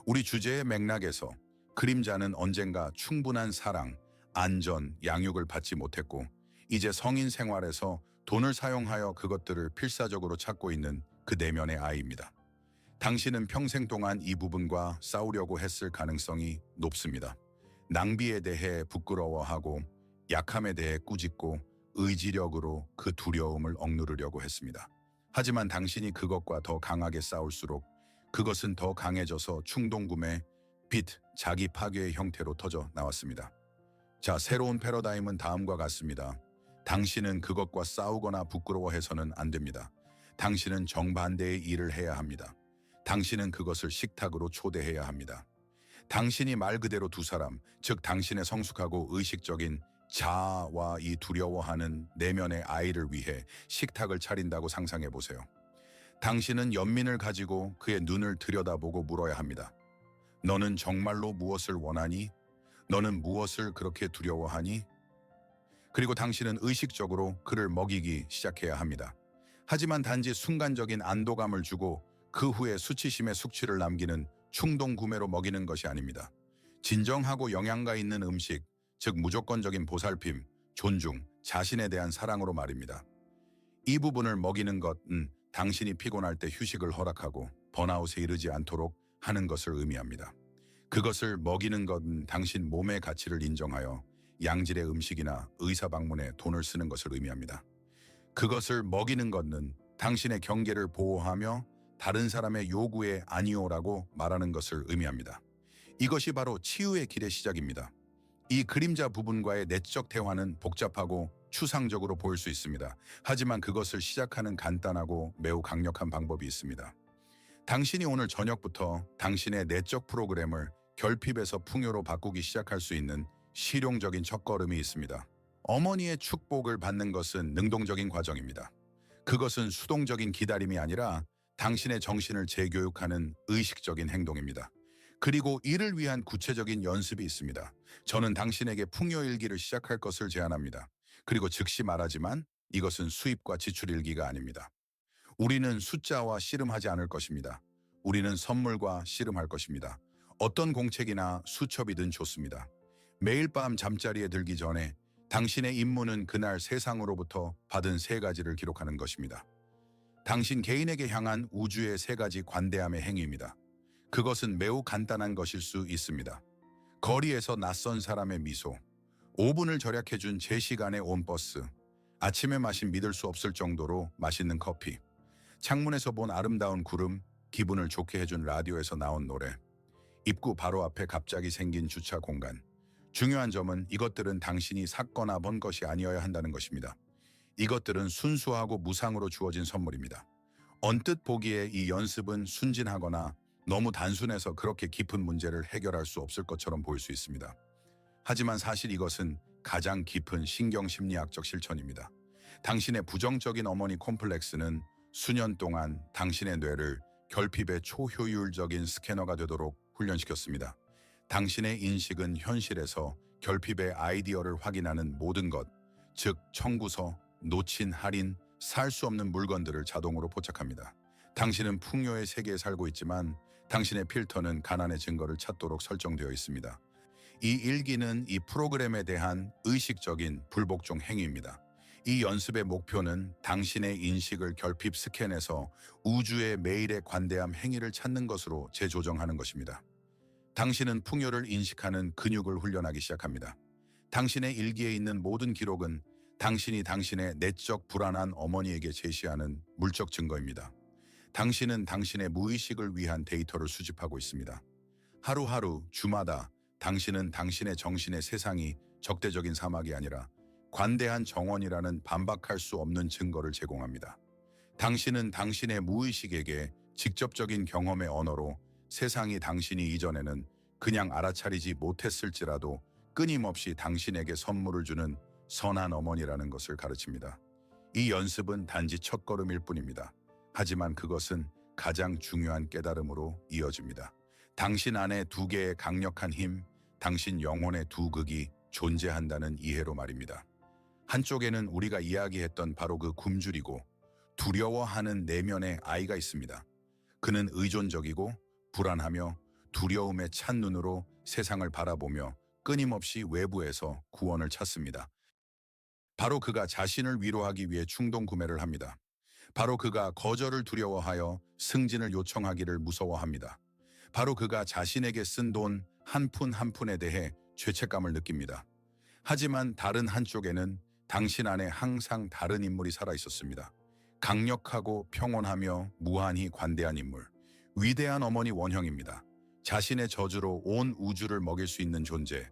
우리 주제의 맥락에서 그림자는 언젠가 충분한 사랑, 안전, 양육을 받지 못했고 이제 성인 생활에서 돈을 사용하여 그것들을 필사적으로 찾고 있는 그 내면의 아이입니다. 당신은 평생 동안 이 부분과 싸우려고 했을 가능성이 높습니다. 낭비에 대해 부끄러워하고 약함에 대해 꾸짖고 의지력으로 그 두려움을 억누르려고 했습니다. 하지만 당신이 그것과 더 강하게 싸울수록 그것은 더 강해져서 충동구매, 빚, 자기 파괴의 형태로 터져 나왔습니다. 자, 새로운 패러다임은 다음과 같습니다. 당신은 그것과 싸우거나 부끄러워해서는 안 됩니다. 당신은 정반대의 일을 해야 합니다. 당신은 그것을 식탁으로 초대해야 합니다. 당신이 말 그대로 두 사람, 즉 당신의 성숙하고 의식적인 자아와 이 두려워하는 내면의 아이를 위해 식탁을 차린다고 상상해 보세요. 당신은 연민을 가지고 그의 눈을 들여다보고 물어야 합니다. 너는 정말로 무엇을 원하니? 너는 무엇을 그렇게 두려워하니? 그리고 당신은 의식적으로 그를 먹이기 시작해야 합니다. 하지만 단지 순간적인 안도감을 주고 그 후에 수치심의 숙취를 남기는 충동 구매로 먹이는 것이 아닙니다. 진정하고 영양가 있는 음식, 즉 무조건적인 보살핌, 존중, 자신에 대한 사랑으로 말입니다. 이 부분을 먹이는 것은 당신이 피곤할 때 휴식을 허락하고 번아웃에 이르지 않도록 하는 것을 의미합니다. 그것을 먹이는 것은 당신 몸의 가치를 인정하여 양질의 음식이나 의사 방문에 돈을 쓰는 것을 의미합니다. 그것을 먹이는 것은 당신의 경계를 보호하며 다른 사람의 요구에 아니오라고 말하는 것을 의미합니다. 이것이 바로 치유의 길의 시작입니다. 이 그림자 부분과의 내적 대화는 복잡하고 추상적으로 보일 수 있습니다. 하지만 그것을 시작하는 간단하고 매우 강력한 방법이 있습니다. 당신이 오늘 저녁부터 당신의 내적 프로그램을 결핍에서 풍요로 바꾸기 시작할 수 있는 실용적인 첫걸음이 있습니다. 어머니의 축복을 받는 것은 능동적인 과정입니다. 그것은 수동적인 기다림이 아니라 당신의 정신을 재교육하는 의식적인 행동입니다. 그리고 이를 위한 구체적인 연습이 있습니다. 저는 당신에게 풍요일기를 시작할 것을 제안합니다. 그리고 즉시 말하지만 이것은 수입과 지출일기가 아닙니다. 우리는 숫자와 씨름하지 않을 것입니다. 우리는 선물과 씨름할 것입니다. 어떤 공책이나 수첩이든 좋습니다. 매일 밤 잠자리에 들기 전에 당신의 임무는 그날 세상으로부터 받은 3가지를 기록하는 것입니다. 당신 개인에게 향한 우주의 3가지 관대함의 행위입니다. 그것은 매우 간단한 것일 수 있습니다. 거리에서 낯선 사람의 미소, 5분을 절약해준 제 시간에 온 버스, 아침에 마신 믿을 수 없을 정도로 맛있는 커피, 창문에서 본 아름다운 구름, 기분을 좋게 해준 라디오에서 나온 노래, 입구 바로 앞에 갑자기 생긴 주차 공간. 중요한 점은 이것들은 당신이 샀거나 번 것이 아니어야 한다는 것입니다. 이것들은 순수하고 무상으로 주어진 선물입니다. 언뜻 보기에 이 연습은 순진하거나 너무 단순해서 그렇게 깊은 문제를 해결할 수 없을 것처럼 보일 수 있습니다. 하지만 사실 이것은 가장 깊은 신경심리학적 실천입니다. 당신의 부정적인 어머니 콤플렉스는 수년 동안 당신의 뇌를 결핍의 초효율적인 스캐너가 되도록 훈련시켰습니다. 당신의 인식은 현실에서 결핍의 아이디어를 확인하는 모든 것, 즉 청구서, 놓친 할인, 살 수 없는 물건들을 자동으로 포착합니다. 당신은 풍요의 세계에 살고 있지만 당신의 필터는 가난의 증거를 찾도록 설정되어 있습니다. 이 일기는 이 프로그램에 대한 의식적인 불복종 행위입니다. 이 연습의 목표는 당신의 인식을 결핍 스캔에서 우주의 매일의 관대함 행위를 찾는 것으로 재조정하는 것입니다. 당신은 풍요를 인식하는 근육을 훈련하기 시작합니다. 당신의 일기에 있는 모든 기록은 당신이 당신의 내적 불안한 어머니에게 제시하는 물적 증거입니다. 당신은 당신의 무의식을 위한 데이터를 수집하고 있습니다. 하루하루, 주마다 당신은 당신의 정신의 세상이 적대적인 사막이 아니라 관대한 정원이라는 반박할 수 없는 증거를 제공합니다. 당신은 당신의 무의식에게 직접적인 경험의 언어로 세상이 당신이 이전에는 그냥 알아차리지 못했을지라도 끊임없이 당신에게 선물을 주는 선한 어머니라는 것을 가르칩니다. 이 연습은 단지 첫걸음일 뿐입니다. 하지만 그것은 가장 중요한 깨달음으로 이어집니다. 당신 안에 2개의 강력한 힘, 당신 영혼의 2극이 존재한다는 이해로 말입니다. 한쪽에는 우리가 이야기했던 바로 그 굶주리고 두려워하는 내면의 아이가 있습니다. 그는 의존적이고 불안하며 두려움에 찬 눈으로 세상을 바라보며 끊임없이 외부에서 구원을 찾습니다. 바로 그가 자신을 위로하기 위해 충동 구매를 합니다. 바로 그가 거절을 두려워하여 승진을 요청하기를 무서워합니다. 바로 그가 자신에게 쓴 돈 한 푼 한 푼에 대해 죄책감을 느낍니다. 하지만 다른 한쪽에는 당신 안에 항상 다른 인물이 살아 있었습니다. 강력하고 평온하며 무한히 관대한 인물. 위대한 어머니 원형입니다. 자신의 저주로 온 우주를 먹일 수 있는 존재.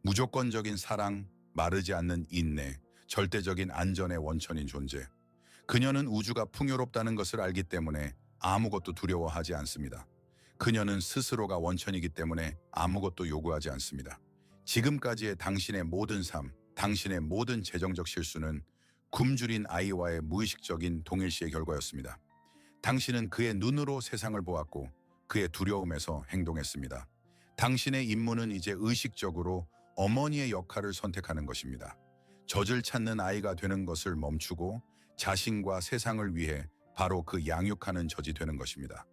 무조건적인 사랑, 마르지 않는 인내, 절대적인 안전의 원천인 존재. 그녀는 우주가 풍요롭다는 것을 알기 때문에 아무것도 두려워하지 않습니다. 그녀는 스스로가 원천이기 때문에 아무것도 요구하지 않습니다. 지금까지의 당신의 모든 삶, 당신의 모든 재정적 실수는 굶주린 아이와의 무의식적인 동일시의 결과였습니다. 당신은 그의 눈으로 세상을 보았고 그의 두려움에서 행동했습니다. 당신의 임무는 이제 의식적으로 어머니의 역할을 선택하는 것입니다. 젖을 찾는 아이가 되는 것을 멈추고 자신과 세상을 위해 바로 그 양육하는 젖이 되는 것입니다.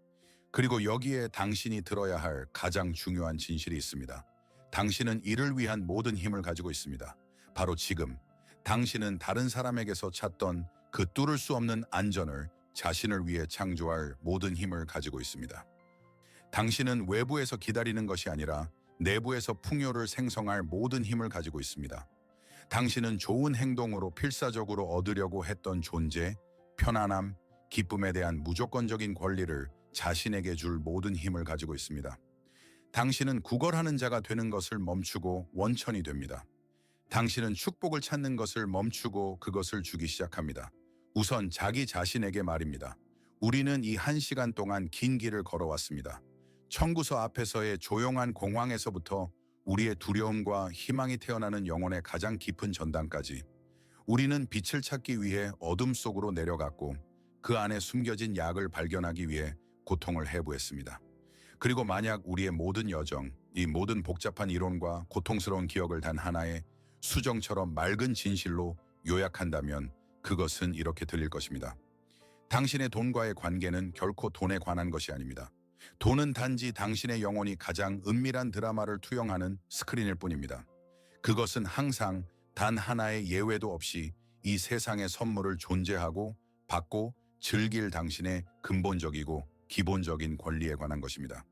그리고 여기에 당신이 들어야 할 가장 중요한 진실이 있습니다. 당신은 이를 위한 모든 힘을 가지고 있습니다. 바로 지금 당신은 다른 사람에게서 찾던 그 뚫을 수 없는 안전을 자신을 위해 창조할 모든 힘을 가지고 있습니다. 당신은 외부에서 기다리는 것이 아니라 내부에서 풍요를 생성할 모든 힘을 가지고 있습니다. 당신은 좋은 행동으로 필사적으로 얻으려고 했던 존재, 편안함, 기쁨에 대한 무조건적인 권리를 자신에게 줄 모든 힘을 가지고 있습니다. 당신은 구걸하는 자가 되는 것을 멈추고 원천이 됩니다. 당신은 축복을 찾는 것을 멈추고 그것을 주기 시작합니다. 우선 자기 자신에게 말입니다. 우리는 이 1시간 동안 긴 길을 걸어왔습니다. 청구서 앞에서의 조용한 공황에서부터 우리의 두려움과 희망이 태어나는 영혼의 가장 깊은 전당까지 우리는 빛을 찾기 위해 어둠 속으로 내려갔고 그 안에 숨겨진 약을 발견하기 위해 고통을 해부했습니다. 그리고 만약 우리의 모든 여정, 이 모든 복잡한 이론과 고통스러운 기억을 단 하나의 수정처럼 맑은 진실로 요약한다면 그것은 이렇게 들릴 것입니다. 당신의 돈과의 관계는 결코 돈에 관한 것이 아닙니다. 돈은 단지 당신의 영혼이 가장 은밀한 드라마를 투영하는 스크린일 뿐입니다. 그것은 항상 단 하나의 예외도 없이 이 세상의 선물을 존재하고 받고 즐길 당신의 근본적이고 기본적인 권리에 관한 것입니다.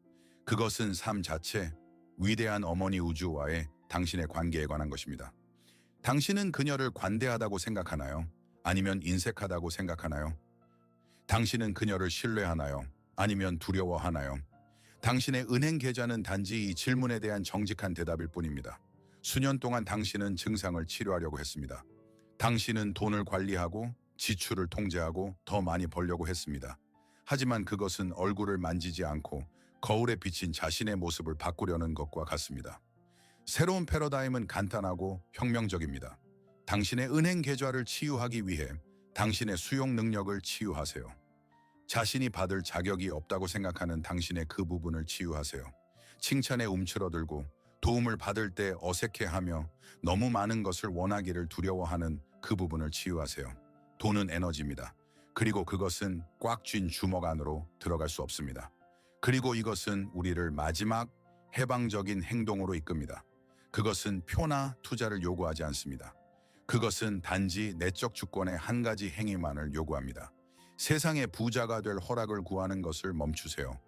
그것은 삶 자체, 위대한 어머니 우주와의 당신의 관계에 관한 것입니다. 당신은 그녀를 관대하다고 생각하나요? 아니면 인색하다고 생각하나요? 당신은 그녀를 신뢰하나요? 아니면 두려워하나요? 당신의 은행 계좌는 단지 이 질문에 대한 정직한 대답일 뿐입니다. 수년 동안 당신은 증상을 치료하려고 했습니다. 당신은 돈을 관리하고 지출을 통제하고 더 많이 벌려고 했습니다. 하지만 그것은 얼굴을 만지지 않고 거울에 비친 자신의 모습을 바꾸려는 것과 같습니다. 새로운 패러다임은 간단하고 혁명적입니다. 당신의 은행 계좌를 치유하기 위해 당신의 수용 능력을 치유하세요. 자신이 받을 자격이 없다고 생각하는 당신의 그 부분을 치유하세요. 칭찬에 움츠러들고 도움을 받을 때 어색해하며 너무 많은 것을 원하기를 두려워하는 그 부분을 치유하세요. 돈은 에너지입니다. 그리고 그것은 꽉 쥔 주먹 안으로 들어갈 수 없습니다. 그리고 이것은 우리를 마지막 해방적인 행동으로 이끕니다. 그것은 표나 투자를 요구하지 않습니다. 그것은 단지 내적 주권의 한 가지 행위만을 요구합니다. 세상의 부자가 될 허락을 구하는 것을 멈추세요.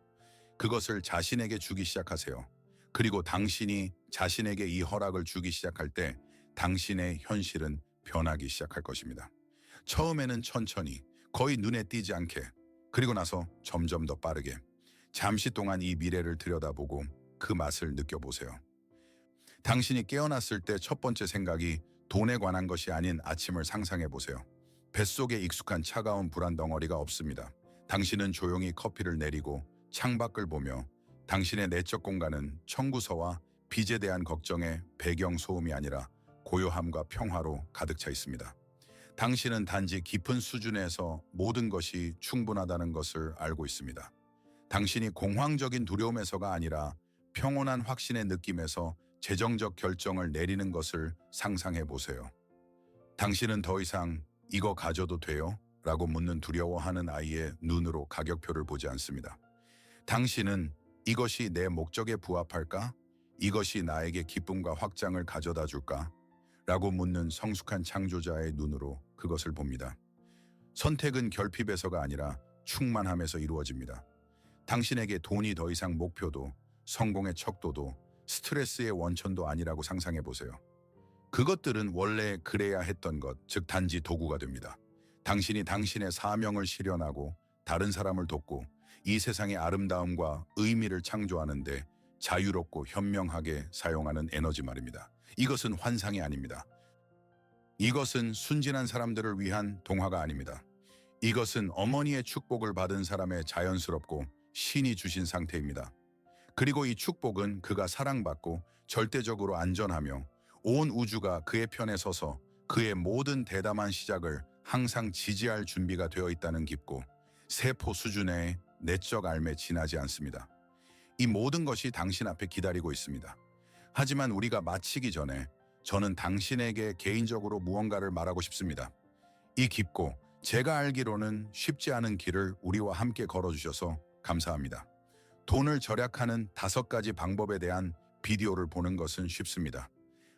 그것을 자신에게 주기 시작하세요. 그리고 당신이 자신에게 이 허락을 주기 시작할 때 당신의 현실은 변하기 시작할 것입니다. 처음에는 천천히, 거의 눈에 띄지 않게, 그리고 나서 점점 더 빠르게. 잠시 동안 이 미래를 들여다보고 그 맛을 느껴보세요. 당신이 깨어났을 때 첫 번째 생각이 돈에 관한 것이 아닌 아침을 상상해 보세요. 뱃속에 익숙한 차가운 불안 덩어리가 없습니다. 당신은 조용히 커피를 내리고 창밖을 보며 당신의 내적 공간은 청구서와 빚에 대한 걱정의 배경 소음이 아니라 고요함과 평화로 가득 차 있습니다. 당신은 단지 깊은 수준에서 모든 것이 충분하다는 것을 알고 있습니다. 당신이 공황적인 두려움에서가 아니라 평온한 확신의 느낌에서 재정적 결정을 내리는 것을 상상해 보세요. 당신은 더 이상 이거 가져도 돼요? 라고 묻는 두려워하는 아이의 눈으로 가격표를 보지 않습니다. 당신은 이것이 내 목적에 부합할까? 이것이 나에게 기쁨과 확장을 가져다 줄까? 라고 묻는 성숙한 창조자의 눈으로 그것을 봅니다. 선택은 결핍에서가 아니라 충만함에서 이루어집니다. 당신에게 돈이 더 이상 목표도 성공의 척도도 스트레스의 원천도 아니라고 상상해 보세요. 그것들은 원래 그래야 했던 것, 즉 단지 도구가 됩니다. 당신이 당신의 사명을 실현하고 다른 사람을 돕고 이 세상의 아름다움과 의미를 창조하는데 자유롭고 현명하게 사용하는 에너지 말입니다. 이것은 환상이 아닙니다. 이것은 순진한 사람들을 위한 동화가 아닙니다. 이것은 어머니의 축복을 받은 사람의 자연스럽고 신이 주신 상태입니다. 그리고 이 축복은 그가 사랑받고 절대적으로 안전하며 온 우주가 그의 편에 서서 그의 모든 대담한 시작을 항상 지지할 준비가 되어 있다는 깊고 세포 수준의 내적 알매 지나지 않습니다. 이 모든 것이 당신 앞에 기다리고 있습니다. 하지만 우리가 마치기 전에 저는 당신에게 개인적으로 무언가를 말하고 싶습니다. 이 깊고 제가 알기로는 쉽지 않은 길을 우리와 함께 걸어주셔서 감사합니다. 돈을 절약하는 5가지 방법에 대한 비디오를 보는 것은 쉽습니다.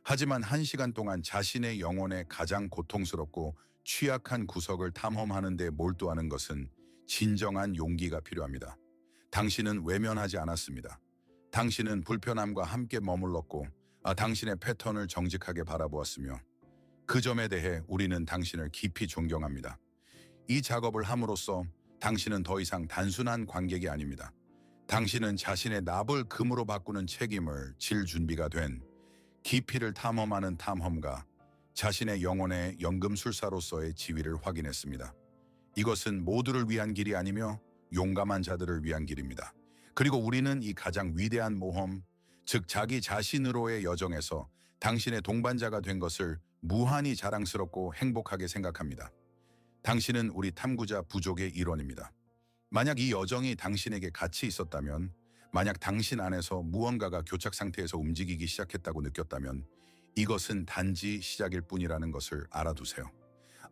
하지만 1시간 동안 자신의 영혼의 가장 고통스럽고 취약한 구석을 탐험하는 데 몰두하는 것은 진정한 용기가 필요합니다. 당신은 외면하지 않았습니다. 당신은 불편함과 함께 머물렀고 당신의 패턴을 정직하게 바라보았으며 그 점에 대해 우리는 당신을 깊이 존경합니다. 이 작업을 함으로써 당신은 더 이상 단순한 관객이 아닙니다. 당신은 자신의 납을 금으로 바꾸는 책임을 질 준비가 된 깊이를 탐험하는 탐험가, 자신의 영혼의 연금술사로서의 지위를 확인했습니다. 이것은 모두를 위한 길이 아니며 용감한 자들을 위한 길입니다. 그리고 우리는 이 가장 위대한 모험, 즉 자기 자신으로의 여정에서 당신의 동반자가 된 것을 무한히 자랑스럽고 행복하게 생각합니다. 당신은 우리 탐구자 부족의 일원입니다. 만약 이 여정이 당신에게 가치 있었다면, 만약 당신 안에서 무언가가 교착 상태에서 움직이기 시작했다고 느꼈다면 이것은 단지 시작일 뿐이라는 것을 알아두세요.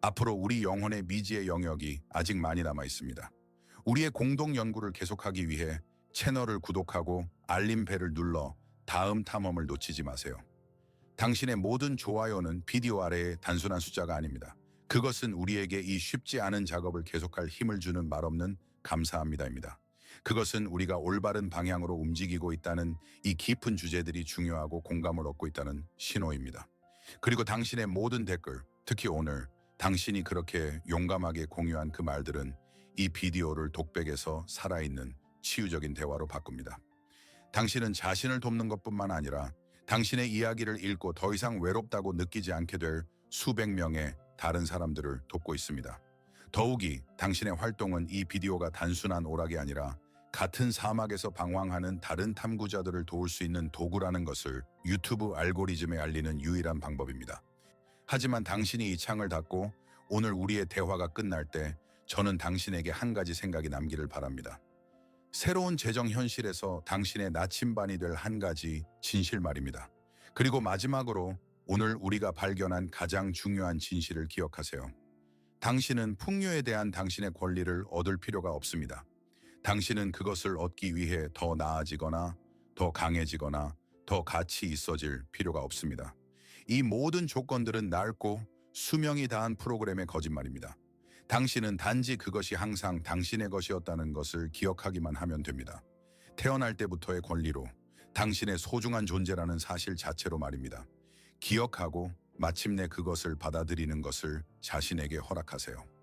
앞으로 우리 영혼의 미지의 영역이 아직 많이 남아 있습니다. 우리의 공동 연구를 계속하기 위해 채널을 구독하고 알림벨을 눌러 다음 탐험을 놓치지 마세요. 당신의 모든 좋아요는 비디오 아래의 단순한 숫자가 아닙니다. 그것은 우리에게 이 쉽지 않은 작업을 계속할 힘을 주는 말없는 감사합니다입니다. 그것은 우리가 올바른 방향으로 움직이고 있다는, 이 깊은 주제들이 중요하고 공감을 얻고 있다는 신호입니다. 그리고 당신의 모든 댓글, 특히 오늘 당신이 그렇게 용감하게 공유한 그 말들은 이 비디오를 독백에서 살아있는 치유적인 대화로 바꿉니다. 당신은 자신을 돕는 것뿐만 아니라 당신의 이야기를 읽고 더 이상 외롭다고 느끼지 않게 될 수백 명의 다른 사람들을 돕고 있습니다. 더욱이 당신의 활동은 이 비디오가 단순한 오락이 아니라 같은 사막에서 방황하는 다른 탐구자들을 도울 수 있는 도구라는 것을 유튜브 알고리즘에 알리는 유일한 방법입니다. 하지만 당신이 이 창을 닫고 오늘 우리의 대화가 끝날 때 저는 당신에게 한 가지 생각이 남기를 바랍니다. 새로운 재정 현실에서 당신의 나침반이 될 한 가지 진실 말입니다. 그리고 마지막으로 오늘 우리가 발견한 가장 중요한 진실을 기억하세요. 당신은 풍요에 대한 당신의 권리를 얻을 필요가 없습니다. 당신은 그것을 얻기 위해 더 나아지거나 더 강해지거나 더 가치 있어질 필요가 없습니다. 이 모든 조건들은 낡고 수명이 다한 프로그램의 거짓말입니다. 당신은 단지 그것이 항상 당신의 것이었다는 것을 기억하기만 하면 됩니다. 태어날 때부터의 권리로, 당신의 소중한 존재라는 사실 자체로 말입니다. 기억하고 마침내 그것을 받아들이는 것을 자신에게 허락하세요.